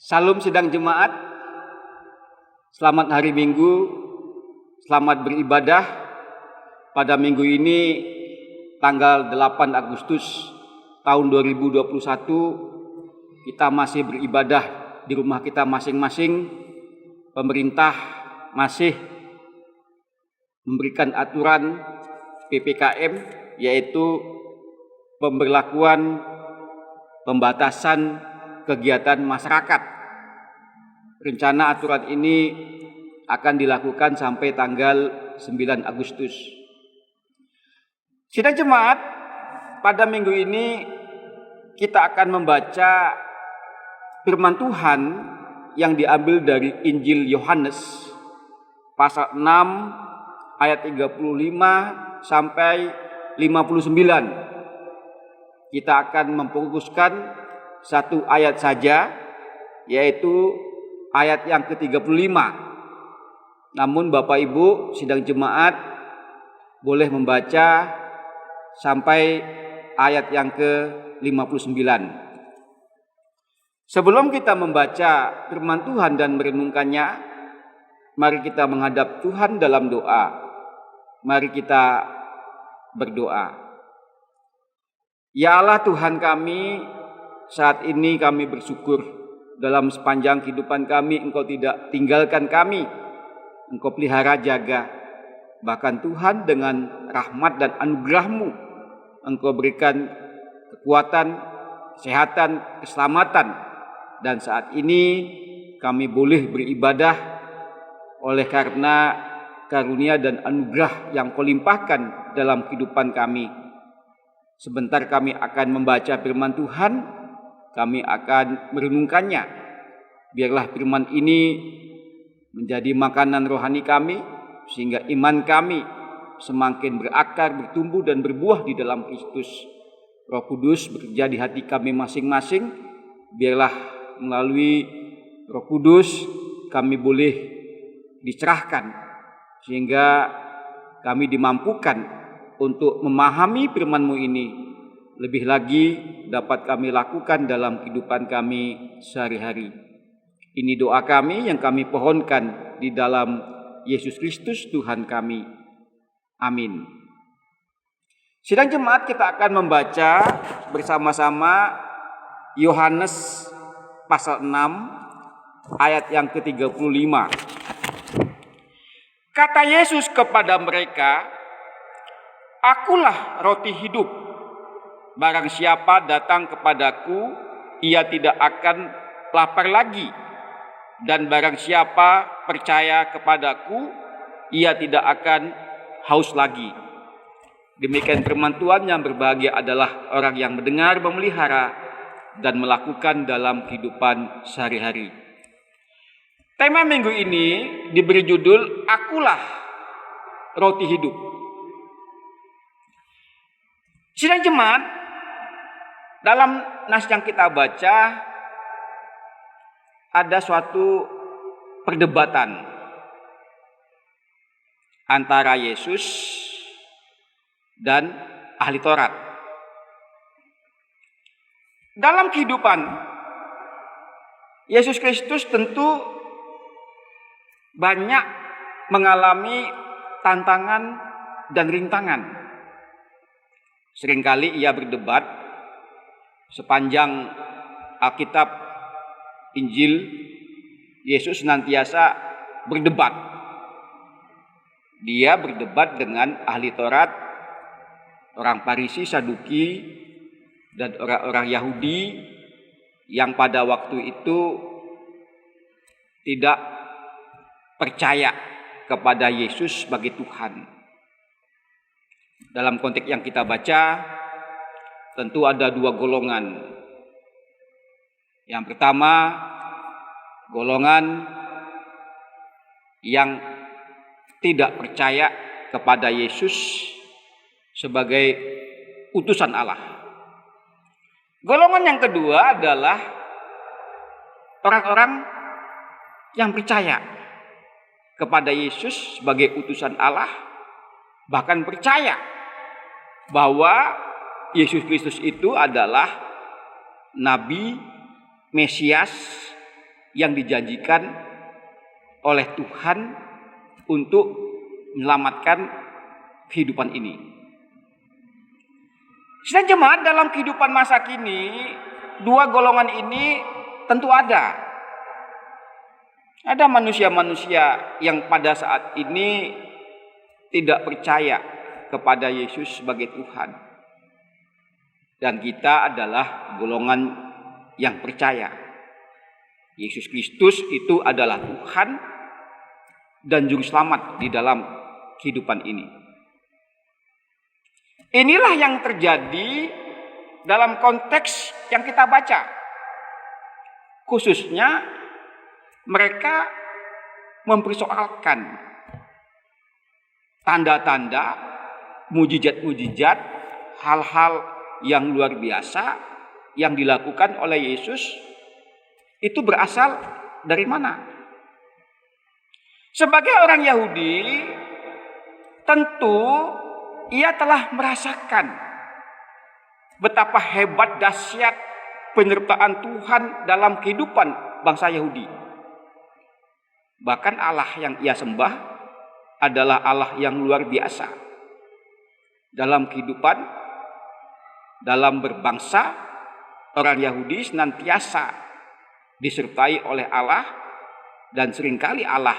Salam sidang jemaat, selamat hari Minggu, selamat beribadah. Pada minggu ini tanggal 8 Agustus tahun 2021 kita masih beribadah di rumah kita masing-masing. Pemerintah masih memberikan aturan PPKM, yaitu pemberlakuan pembatasan kegiatan masyarakat. Rencana aturan ini akan dilakukan sampai tanggal 9 Agustus. Sidang jemaat, pada minggu ini kita akan membaca firman Tuhan yang diambil dari Injil Yohanes pasal 6 ayat 35 sampai 59. Kita akan memfokuskan satu ayat saja, yaitu ayat yang ke-35. Namun Bapak Ibu sidang jemaat boleh membaca sampai ayat yang ke-59. Sebelum kita membaca firman Tuhan dan merenungkannya, mari kita menghadap Tuhan dalam doa. Mari kita berdoa. Ya Allah Tuhan kami, saat ini kami bersyukur dalam sepanjang kehidupan kami Engkau tidak tinggalkan kami. Engkau pelihara jaga. Bahkan Tuhan dengan rahmat dan anugerah-Mu Engkau berikan kekuatan, kesehatan, keselamatan. Dan saat ini kami boleh beribadah oleh karena karunia dan anugerah yang Kau limpahkan dalam kehidupan kami. Sebentar kami akan membaca firman Tuhan. Kami akan merenungkannya. Biarlah firman ini menjadi makanan rohani kami, sehingga iman kami semakin berakar, bertumbuh dan berbuah di dalam Kristus. Roh Kudus bekerja di hati kami masing-masing. Biarlah melalui Roh Kudus kami boleh dicerahkan, sehingga kami dimampukan untuk memahami firman-Mu ini. Lebih lagi dapat kami lakukan dalam kehidupan kami sehari-hari. Ini doa kami yang kami pohonkan di dalam Yesus Kristus Tuhan kami. Amin. Sidang jemaat, kita akan membaca bersama-sama Yohanes pasal 6 ayat yang ke-35. Kata Yesus kepada mereka, "Akulah roti hidup. Barang siapa datang kepadaku, ia tidak akan lapar lagi. Dan barang siapa percaya kepadaku, ia tidak akan haus lagi." Demikian firman Tuhan. Yang berbahagia adalah orang yang mendengar, memelihara, dan melakukan dalam kehidupan sehari-hari. Tema minggu ini diberi judul, Akulah Roti Hidup. Sidang jemaat, dalam nas yang kita baca ada suatu perdebatan antara Yesus dan ahli Taurat. Dalam kehidupan Yesus Kristus tentu banyak mengalami tantangan dan rintangan. Seringkali ia berdebat. Sepanjang Alkitab Injil, Yesus senantiasa berdebat. Dia berdebat dengan ahli Taurat, orang Farisi, Saduki, dan orang-orang Yahudi yang pada waktu itu tidak percaya kepada Yesus sebagai Tuhan. Dalam konteks yang kita baca, tentu ada dua golongan. Yang pertama, golongan yang tidak percaya kepada Yesus sebagai utusan Allah. Golongan yang kedua adalah orang-orang yang percaya kepada Yesus sebagai utusan Allah, bahkan percaya bahwa Yesus Kristus itu adalah Nabi, Mesias, yang dijanjikan oleh Tuhan untuk menyelamatkan kehidupan ini. Sidang jemaat, dalam kehidupan masa kini, dua golongan ini tentu ada. Ada manusia-manusia yang pada saat ini tidak percaya kepada Yesus sebagai Tuhan. Dan kita adalah golongan yang percaya. Yesus Kristus itu adalah Tuhan dan Juru Selamat di dalam kehidupan ini. Inilah yang terjadi dalam konteks yang kita baca. Khususnya mereka mempersoalkan tanda-tanda, mujizat-mujizat, hal-hal yang luar biasa yang dilakukan oleh Yesus itu berasal dari mana? Sebagai orang Yahudi, tentu ia telah merasakan betapa hebat dahsyat penyertaan Tuhan dalam kehidupan bangsa Yahudi. Bahkan Allah yang ia sembah adalah Allah yang luar biasa. Dalam kehidupan, dalam berbangsa, orang Yahudi senantiasa disertai oleh Allah, dan seringkali Allah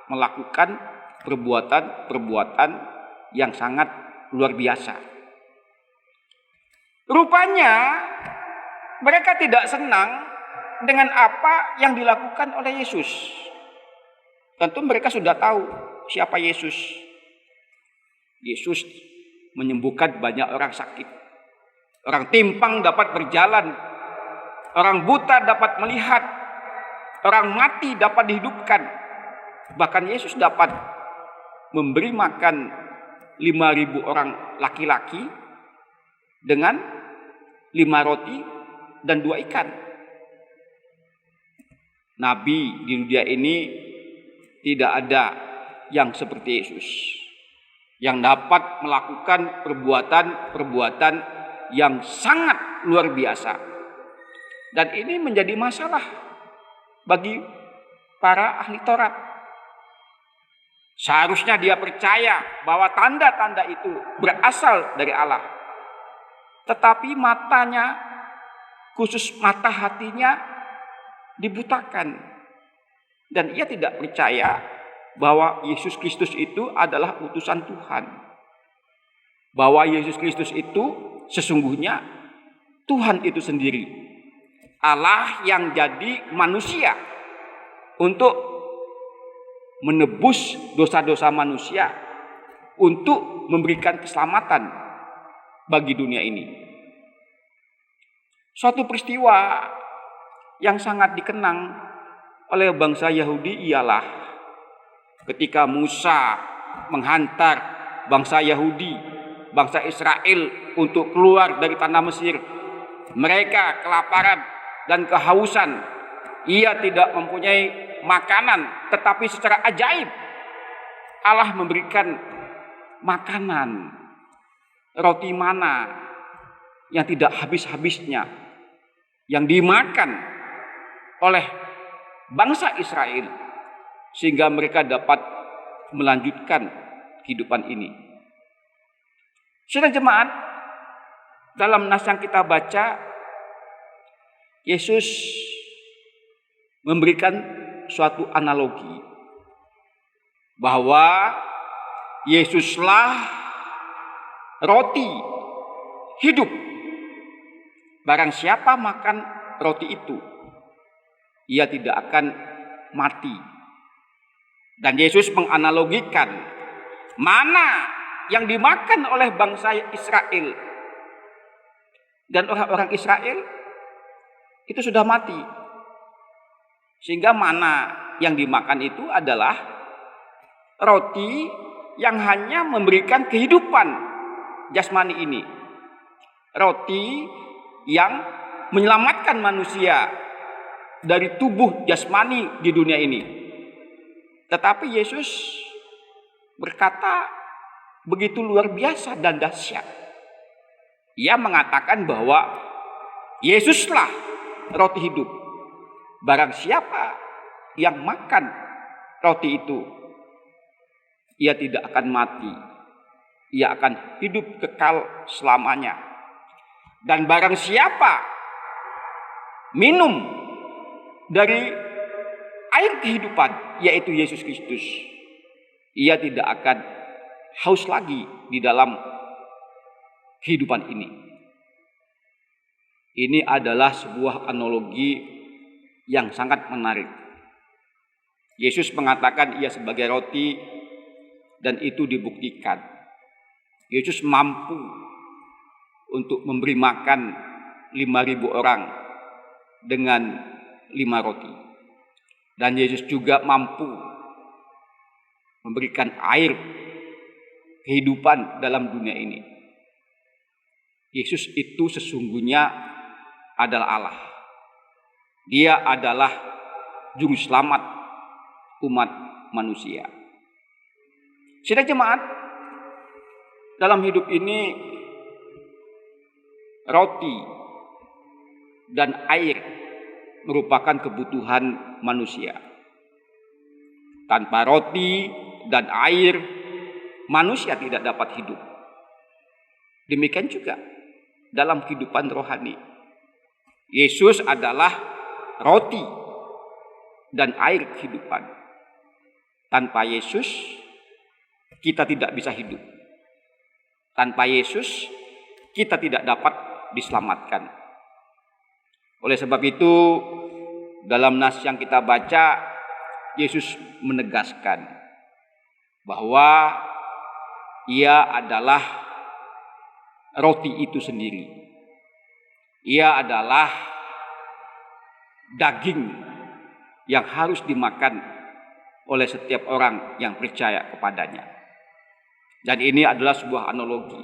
melakukan perbuatan-perbuatan yang sangat luar biasa. Rupanya mereka tidak senang dengan apa yang dilakukan oleh Yesus. Tentu mereka sudah tahu siapa Yesus. Yesus menyembuhkan banyak orang sakit. Orang timpang dapat berjalan. Orang buta dapat melihat. Orang mati dapat dihidupkan. Bahkan Yesus dapat memberi makan 5.000 orang laki-laki dengan 5 roti dan 2 ikan. Nabi di dunia ini tidak ada yang seperti Yesus, yang dapat melakukan perbuatan-perbuatan yang sangat luar biasa. Dan ini menjadi masalah bagi para ahli Taurat. Seharusnya dia percaya bahwa tanda-tanda itu berasal dari Allah. Tetapi matanya, khusus mata hatinya, dibutakan. Dan ia tidak percaya bahwa Yesus Kristus itu adalah utusan Tuhan. Bahwa Yesus Kristus itu sesungguhnya Tuhan itu sendiri. Allah yang jadi manusia untuk menebus dosa-dosa manusia, untuk memberikan keselamatan bagi dunia ini. Suatu peristiwa yang sangat dikenang oleh bangsa Yahudi ialah ketika Musa menghantar bangsa Yahudi, bangsa Israel untuk keluar dari tanah Mesir. Mereka kelaparan dan kehausan. Ia tidak mempunyai makanan, tetapi secara ajaib Allah memberikan makanan, roti mana yang tidak habis-habisnya, yang dimakan oleh bangsa Israel, sehingga mereka dapat melanjutkan kehidupan ini. Saudara jemaat, dalam nas yang kita baca, Yesus memberikan suatu analogi bahwa Yesuslah roti hidup. Barang siapa makan roti itu, ia tidak akan mati. Dan Yesus menganalogikan mana yang dimakan oleh bangsa Israel. Dan orang-orang Israel itu sudah mati. Sehingga mana yang dimakan itu adalah roti yang hanya memberikan kehidupan jasmani ini. Roti yang menyelamatkan manusia dari tubuh jasmani di dunia ini. Tetapi Yesus berkata begitu luar biasa dan dahsyat. Ia mengatakan bahwa Yesuslah roti hidup. Barang siapa yang makan roti itu, ia tidak akan mati. Ia akan hidup kekal selamanya. Dan barang siapa minum dari air kehidupan, yaitu Yesus Kristus, ia tidak akan haus lagi di dalam kehidupan ini. Ini adalah sebuah analogi yang sangat menarik. Yesus mengatakan ia sebagai roti, dan itu dibuktikan. Yesus mampu untuk memberi makan 5.000 orang dengan 5 roti. Dan Yesus juga mampu memberikan air kehidupan dalam dunia ini. Yesus itu sesungguhnya adalah Allah. Dia adalah juru selamat umat manusia. Sidang jemaat, dalam hidup ini roti dan air merupakan kebutuhan manusia. Tanpa roti dan air, manusia tidak dapat hidup. Demikian juga dalam kehidupan rohani. Yesus adalah roti dan air kehidupan. Tanpa Yesus, kita tidak bisa hidup. Tanpa Yesus, kita tidak dapat diselamatkan. Oleh sebab itu, dalam nas yang kita baca, Yesus menegaskan bahwa ia adalah roti itu sendiri. Ia adalah daging yang harus dimakan oleh setiap orang yang percaya kepadanya. Dan ini adalah sebuah analogi.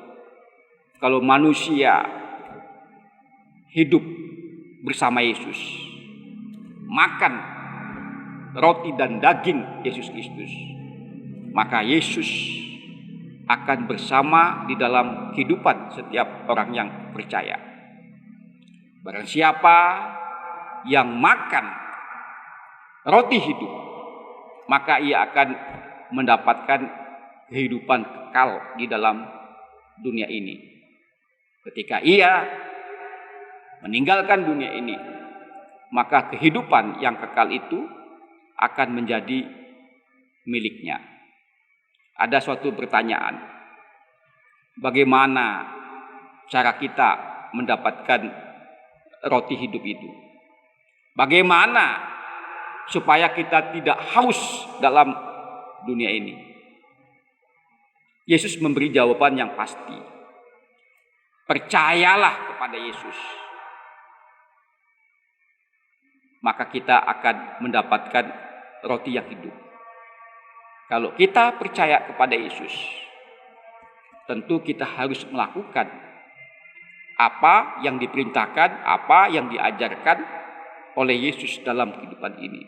Kalau manusia hidup bersama Yesus, makan roti dan daging Yesus Kristus, maka Yesus akan bersama di dalam kehidupan setiap orang yang percaya. Barang siapa yang makan roti hidup, maka ia akan mendapatkan kehidupan kekal di dalam dunia ini. Ketika ia meninggalkan dunia ini, maka kehidupan yang kekal itu akan menjadi miliknya. Ada suatu pertanyaan, bagaimana cara kita mendapatkan roti hidup itu? Bagaimana supaya kita tidak haus dalam dunia ini? Yesus memberi jawaban yang pasti. Percayalah kepada Yesus, maka kita akan mendapatkan roti yang hidup. Kalau kita percaya kepada Yesus, tentu kita harus melakukan apa yang diperintahkan, apa yang diajarkan oleh Yesus dalam kehidupan ini.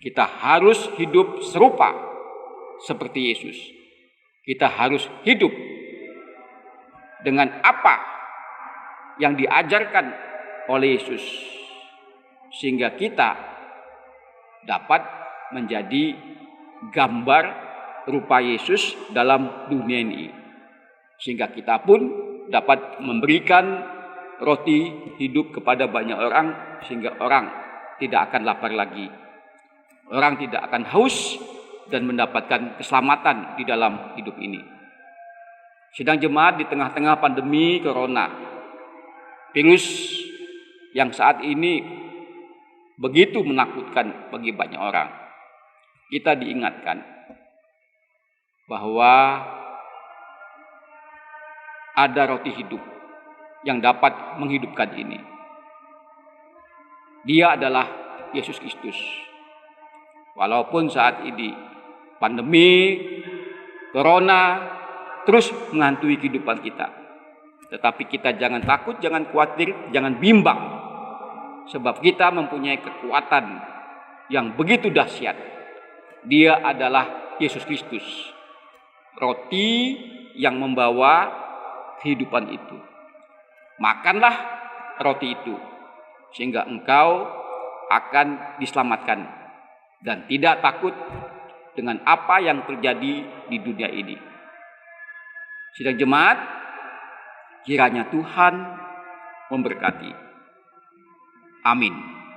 Kita harus hidup serupa seperti Yesus. Kita harus hidup dengan apa yang diajarkan oleh Yesus, sehingga kita dapat menjadi gambar rupa Yesus dalam dunia ini, sehingga kita pun dapat memberikan roti hidup kepada banyak orang, sehingga orang tidak akan lapar lagi, orang tidak akan haus, dan mendapatkan keselamatan di dalam hidup ini. Sidang jemaat, di tengah-tengah pandemi corona, virus yang saat ini begitu menakutkan bagi banyak orang, kita diingatkan bahwa ada roti hidup yang dapat menghidupkan ini. Dia adalah Yesus Kristus. Walaupun saat ini pandemi corona terus menghantui kehidupan kita, tetapi kita jangan takut, jangan khawatir, jangan bimbang, sebab kita mempunyai kekuatan yang begitu dahsyat. Dia adalah Yesus Kristus, roti yang membawa kehidupan itu. Makanlah roti itu, sehingga engkau akan diselamatkan dan tidak takut dengan apa yang terjadi di dunia ini. Sidang jemaat, kiranya Tuhan memberkati. Amin.